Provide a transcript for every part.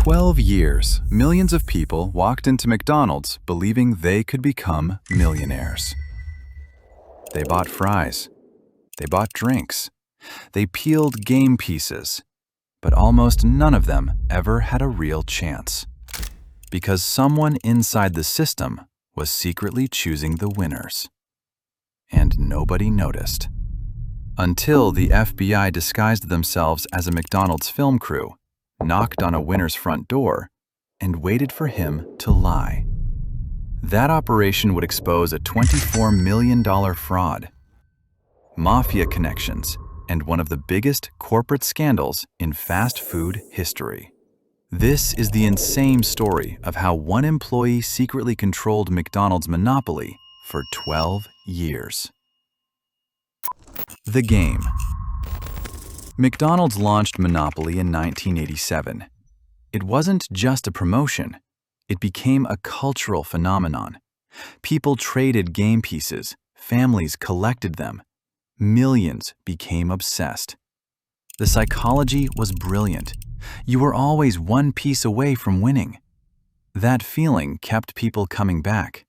12 years, millions of people walked into McDonald's believing they could become millionaires. They bought fries. They bought drinks. They peeled game pieces. But almost none of them ever had a real chance. Because someone inside the system was secretly choosing the winners. And nobody noticed. Until the FBI disguised themselves as a McDonald's film crew, knocked on a winner's front door, and waited for him to lie. That operation would expose a $24 million fraud, mafia connections, and one of the biggest corporate scandals in fast food history. This is the insane story of how one employee secretly controlled McDonald's Monopoly for 12 years. The game. McDonald's launched Monopoly in 1987. It wasn't just a promotion. It became a cultural phenomenon. People traded game pieces. Families collected them. Millions became obsessed. The psychology was brilliant. You were always one piece away from winning. That feeling kept people coming back.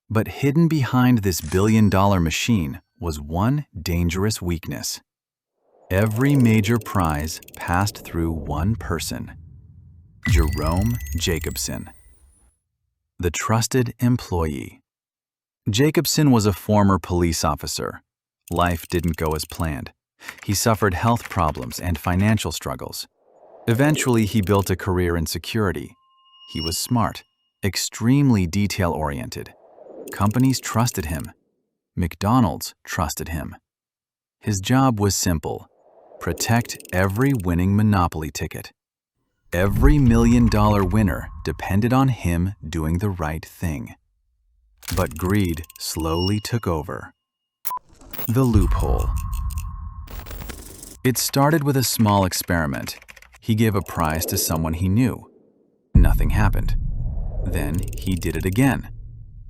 But hidden behind this billion-dollar machine was one dangerous weakness. Every major prize passed through one person, Jerome Jacobson, the trusted employee. Jacobson was a former police officer. Life didn't go as planned. He suffered health problems and financial struggles. Eventually, he built a career in security. He was smart, extremely detail-oriented. Companies trusted him. McDonald's trusted him. His job was simple. Protect every winning Monopoly ticket. Every million-dollar winner depended on him doing the right thing. But greed slowly took over. The loophole. It started with a small experiment. He gave a prize to someone he knew. Nothing happened. Then he did it again.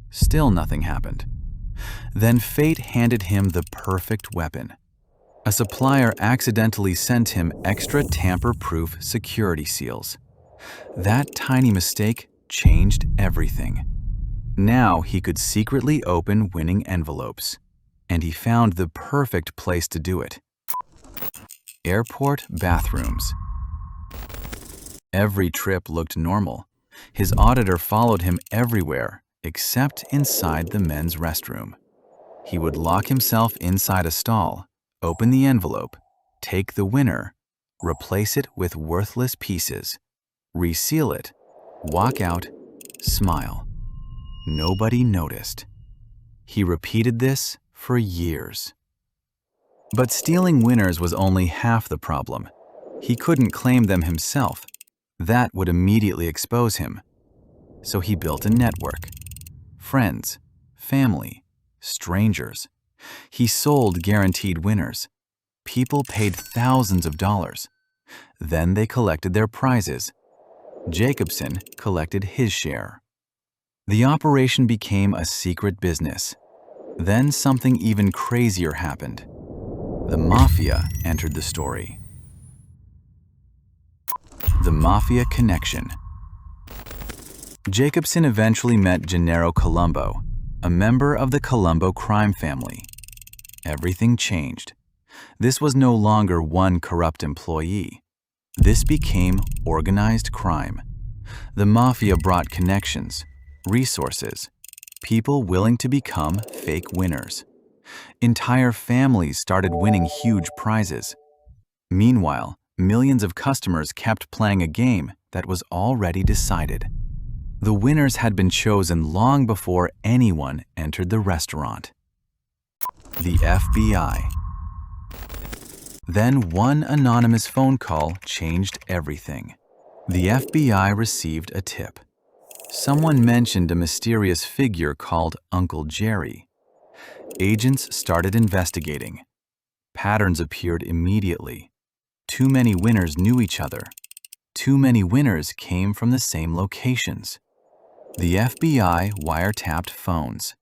Still nothing happened. Then fate handed him the perfect weapon. A supplier accidentally sent him extra tamper-proof security seals. That tiny mistake changed everything. Now he could secretly open winning envelopes, and he found the perfect place to do it. Airport bathrooms. Every trip looked normal. His auditor followed him everywhere, except inside the men's restroom. He would lock himself inside a stall, open the envelope, take the winner, replace it with worthless pieces, reseal it, walk out, smile. Nobody noticed. He repeated this for years. But stealing winners was only half the problem. He couldn't claim them himself. That would immediately expose him. So he built a network. Friends, family, strangers. He sold guaranteed winners. People paid thousands of dollars. Then they collected their prizes. Jacobson collected his share. The operation became a secret business. Then something even crazier happened. The mafia entered the story. The mafia connection. Jacobson eventually met Gennaro Colombo, a member of the Colombo crime family. Everything changed. This was no longer one corrupt employee. This became organized crime. The mafia brought connections, resources, people willing to become fake winners. Entire families started winning huge prizes. Meanwhile, millions of customers kept playing a game that was already decided. The winners had been chosen long before anyone entered the restaurant. The FBI. Then one anonymous phone call changed everything. The FBI received a tip. Someone mentioned a mysterious figure called Uncle Jerry. Agents started investigating. Patterns appeared immediately. Too many winners knew each other. Too many winners came from the same locations. The FBI wiretapped phones.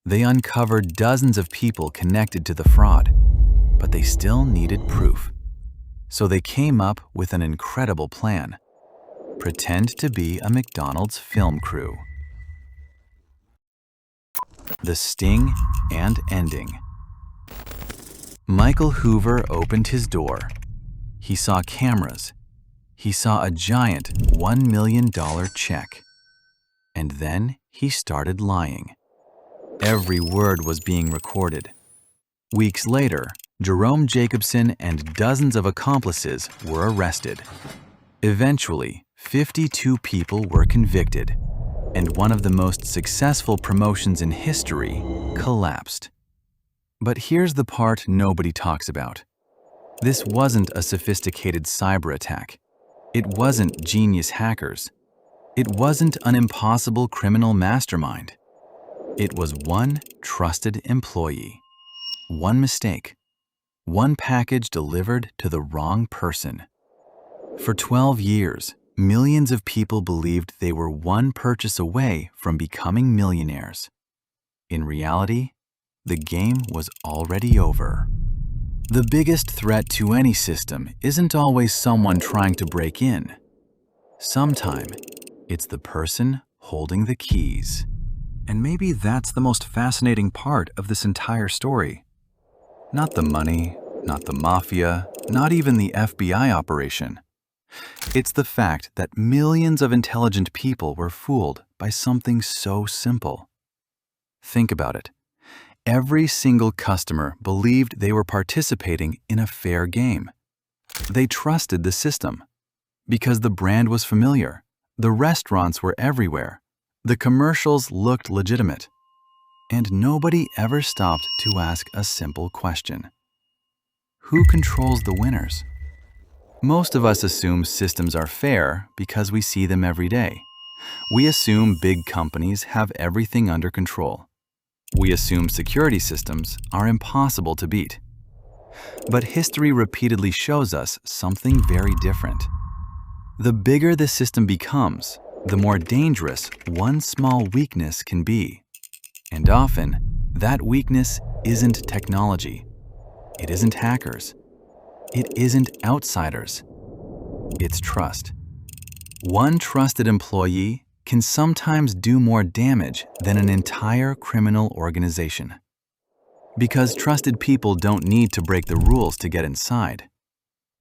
They uncovered dozens of people connected to the fraud, but they still needed proof. So they came up with an incredible plan. Pretend to be a McDonald's film crew. The sting and ending. Michael Hoover opened his door. He saw cameras. He saw a giant $1 million check. And then he started lying. Every word was being recorded. Weeks later, Jerome Jacobson and dozens of accomplices were arrested. Eventually, 52 people were convicted, and one of the most successful promotions in history collapsed. But here's the part nobody talks about. This wasn't a sophisticated cyber attack. It wasn't genius hackers. It wasn't an impossible criminal mastermind. It was one trusted employee. One mistake. One package delivered to the wrong person. For 12 years, millions of people believed they were one purchase away from becoming millionaires. In reality, the game was already over. The biggest threat to any system isn't always someone trying to break in. Sometimes, it's the person holding the keys. And maybe that's the most fascinating part of this entire story. Not the money, not the mafia, not even the FBI operation. It's the fact that millions of intelligent people were fooled by something so simple. Think about it. Every single customer believed they were participating in a fair game. They trusted the system because the brand was familiar, the restaurants were everywhere, the commercials looked legitimate, and nobody ever stopped to ask a simple question. Who controls the winners? Most of us assume systems are fair because we see them every day. We assume big companies have everything under control. We assume security systems are impossible to beat. But history repeatedly shows us something very different. The bigger the system becomes, the more dangerous one small weakness can be. And often, that weakness isn't technology. It isn't hackers. It isn't outsiders. It's trust. One trusted employee can sometimes do more damage than an entire criminal organization. Because trusted people don't need to break the rules to get inside.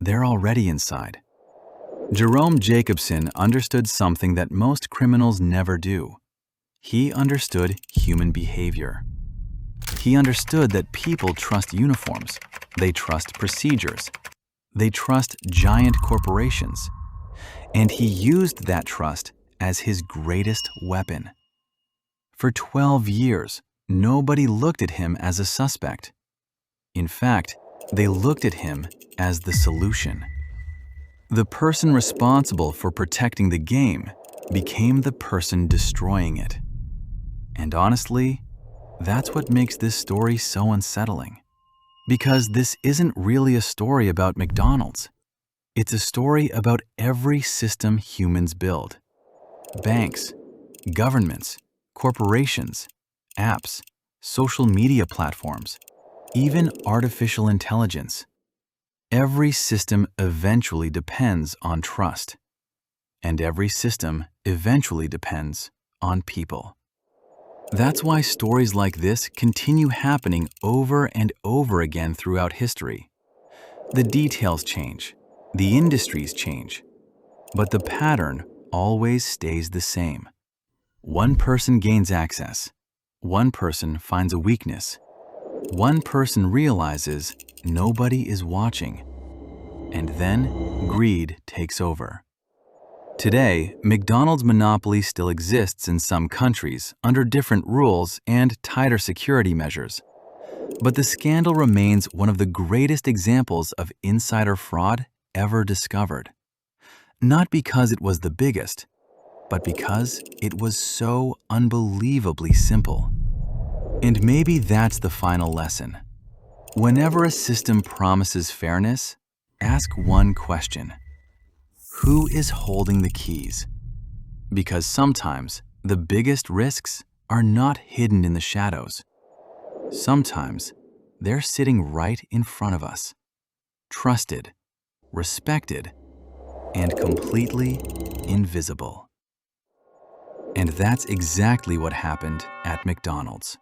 They're already inside. Jerome Jacobson understood something that most criminals never do. He understood human behavior. He understood that people trust uniforms. They trust procedures. They trust giant corporations. And he used that trust as his greatest weapon. For 12 years, nobody looked at him as a suspect. In fact, they looked at him as the solution. The person responsible for protecting the game became the person destroying it. And honestly, that's what makes this story so unsettling. Because this isn't really a story about McDonald's. It's a story about every system humans build. Banks, governments, corporations, apps, social media platforms, even artificial intelligence. Every system eventually depends on trust. And every system eventually depends on people. That's why stories like this continue happening over and over again throughout history. The details change, the industries change, but the pattern always stays the same. One person gains access. One person finds a weakness. One person realizes nobody is watching. And then greed takes over. Today, McDonald's Monopoly still exists in some countries under different rules and tighter security measures. But the scandal remains one of the greatest examples of insider fraud ever discovered. Not because it was the biggest, but because it was so unbelievably simple. And maybe that's the final lesson. Whenever a system promises fairness, ask one question. Who is holding the keys? Because sometimes the biggest risks are not hidden in the shadows. Sometimes they're sitting right in front of us. Trusted, respected, and completely invisible. And that's exactly what happened at McDonald's.